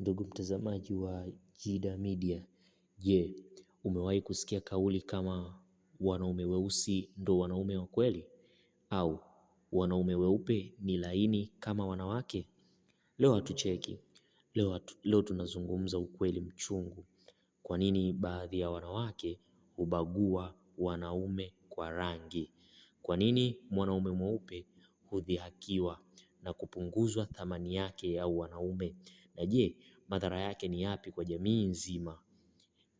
Ndugu mtazamaji wa Jida Media, je, umewahi kusikia kauli kama wanaume weusi ndo wanaume wa kweli, au wanaume weupe ni laini kama wanawake? Leo hatucheki. Leo tunazungumza ukweli mchungu. Kwa nini baadhi ya wanawake hubagua wanaume kwa rangi? Kwa nini mwanaume mweupe hudhihakiwa na kupunguzwa thamani yake au wanaume? Na je, madhara yake ni yapi kwa jamii nzima?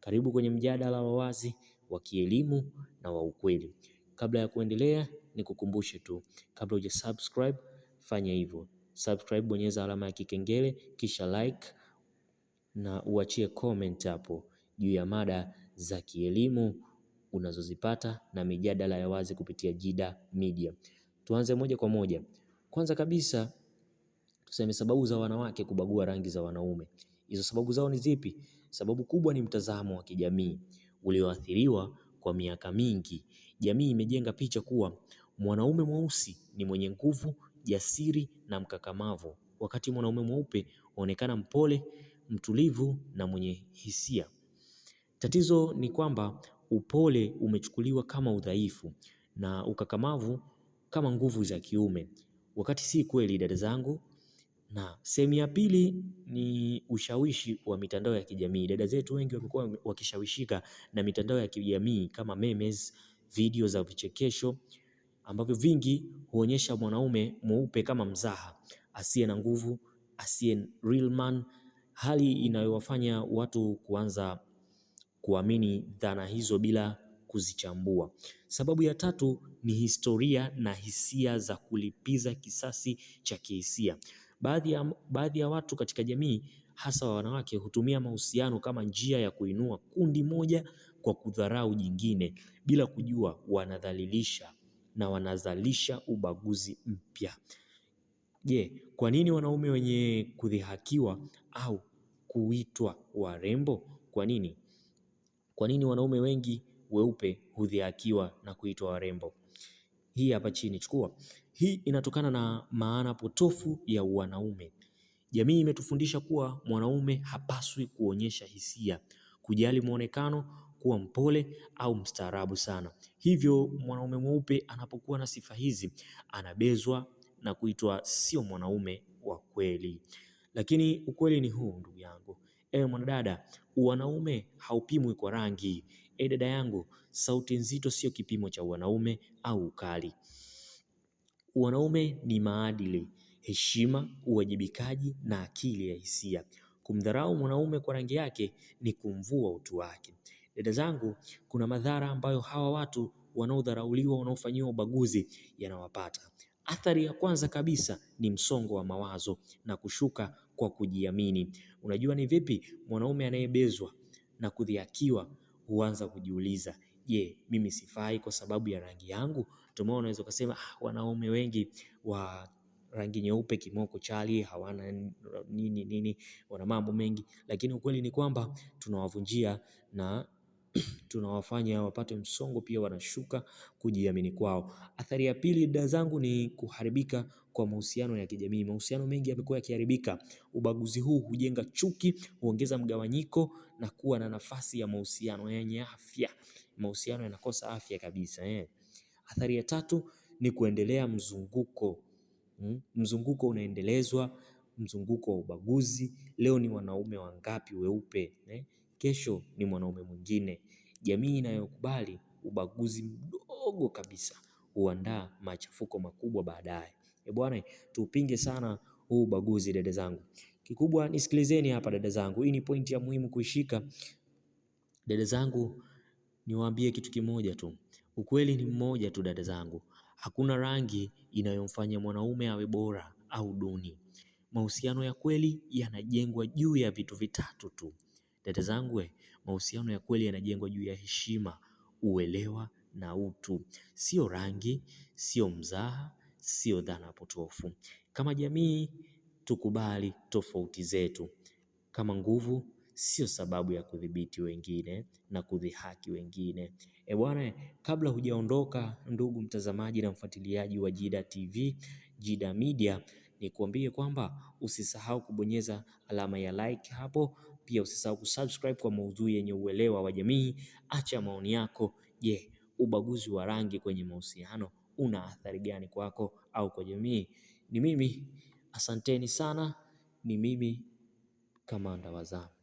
Karibu kwenye mjadala wa wazi, wa kielimu na wa ukweli. Kabla ya kuendelea, nikukumbushe tu, kabla hujasubscribe, fanya hivyo. Subscribe, bonyeza alama ya kikengele, kisha like na uachie comment hapo juu ya mada za kielimu unazozipata na mijadala ya wazi kupitia Jida Media. Tuanze moja kwa moja. Kwanza kabisa tuseme sababu za wanawake kubagua rangi za wanaume. Hizo sababu zao ni zipi? Sababu kubwa ni mtazamo wa kijamii ulioathiriwa kwa miaka mingi. Jamii imejenga picha kuwa mwanaume mweusi ni mwenye nguvu, jasiri na mkakamavu, wakati mwanaume mweupe huonekana mpole, mtulivu na mwenye hisia. Tatizo ni kwamba upole umechukuliwa kama udhaifu na ukakamavu kama nguvu za kiume, wakati si kweli, dada zangu. Na sehemu ya pili ni ushawishi wa mitandao ya kijamii. Dada zetu wengi wamekuwa wakishawishika na mitandao ya kijamii kama memes, video za vichekesho ambavyo vingi huonyesha mwanaume mweupe kama mzaha, asiye na nguvu, asiye real man, hali inayowafanya watu kuanza kuamini dhana hizo bila kuzichambua. Sababu ya tatu ni historia na hisia za kulipiza kisasi cha kihisia. Baadhi ya watu katika jamii, hasa wa wanawake, hutumia mahusiano kama njia ya kuinua kundi moja kwa kudharau jingine, bila kujua wanadhalilisha na wanazalisha ubaguzi mpya. Je, kwa nini wanaume wenye kudhihakiwa au kuitwa warembo? Kwa nini? Kwa nini wanaume wengi weupe hudhihakiwa na kuitwa warembo? Hii hapa chini, chukua. Hii inatokana na maana potofu ya wanaume. Jamii imetufundisha kuwa mwanaume hapaswi kuonyesha hisia, kujali muonekano, kuwa mpole au mstaarabu sana. Hivyo mwanaume mweupe anapokuwa na sifa hizi anabezwa na kuitwa sio mwanaume wa kweli. Lakini ukweli ni huu, ndugu yangu. Mwanadada, wanaume haupimwi kwa rangi. Dada yangu, sauti nzito sio kipimo cha wanaume au ukali. Wanaume ni maadili, heshima, uwajibikaji na akili ya hisia. Kumdharau mwanaume kwa rangi yake ni kumvua utu wake. Dada zangu, kuna madhara ambayo hawa watu wanaodharauliwa, wanaofanyiwa ubaguzi yanawapata. Athari ya kwanza kabisa ni msongo wa mawazo na kushuka kwa kujiamini. Unajua ni vipi? Mwanaume anayebezwa na kudhihakiwa huanza kujiuliza, je, mimi sifai kwa sababu ya rangi yangu? Tumeona, unaweza kusema wanaume wengi wa rangi nyeupe kimoko chali, hawana nini, wana mambo mengi, lakini ukweli ni kwamba tunawavunjia na tunawafanya wapate msongo, pia wanashuka kujiamini kwao. Athari ya pili, dada zangu, ni kuharibika kwa mahusiano ya kijamii. Mahusiano mengi yamekuwa yakiharibika. Ubaguzi huu hujenga chuki, huongeza mgawanyiko na kuwa na nafasi ya mahusiano yenye afya. Mahusiano yanakosa afya kabisa. Athari ya tatu ni kuendelea mzunguko. Mzunguko unaendelezwa, mzunguko wa ubaguzi. Leo ni wanaume wangapi weupe, kesho ni mwanaume mwingine. Jamii inayokubali ubaguzi mdogo kabisa huandaa machafuko makubwa baadaye. Bwana, tupinge sana huu ubaguzi, dada zangu. Kikubwa, nisikilizeni hapa dada zangu, hii ni pointi ya muhimu kuishika. Dada zangu, niwaambie kitu kimoja tu. Ukweli ni mmoja tu, dada zangu. Hakuna rangi inayomfanya mwanaume awe bora au duni. Mahusiano ya kweli yanajengwa juu ya vitu vitatu tu. Dada zangu, mahusiano ya kweli yanajengwa juu ya heshima, uelewa na utu. Sio rangi, sio mzaha, sio dhana potofu. Kama jamii, tukubali tofauti zetu kama nguvu, sio sababu ya kudhibiti wengine na kudhihaki wengine. Bwana, kabla hujaondoka, ndugu mtazamaji na mfuatiliaji wa Jida TV, Jida Media, Nikuambie kwamba usisahau kubonyeza alama ya like hapo, pia usisahau kusubscribe kwa maudhui yenye uelewa wa jamii. Acha maoni yako. Je, ubaguzi wa rangi kwenye mahusiano una athari gani kwako au kwa jamii? Ni mimi, asanteni sana. Ni mimi Kamanda wa Zamu.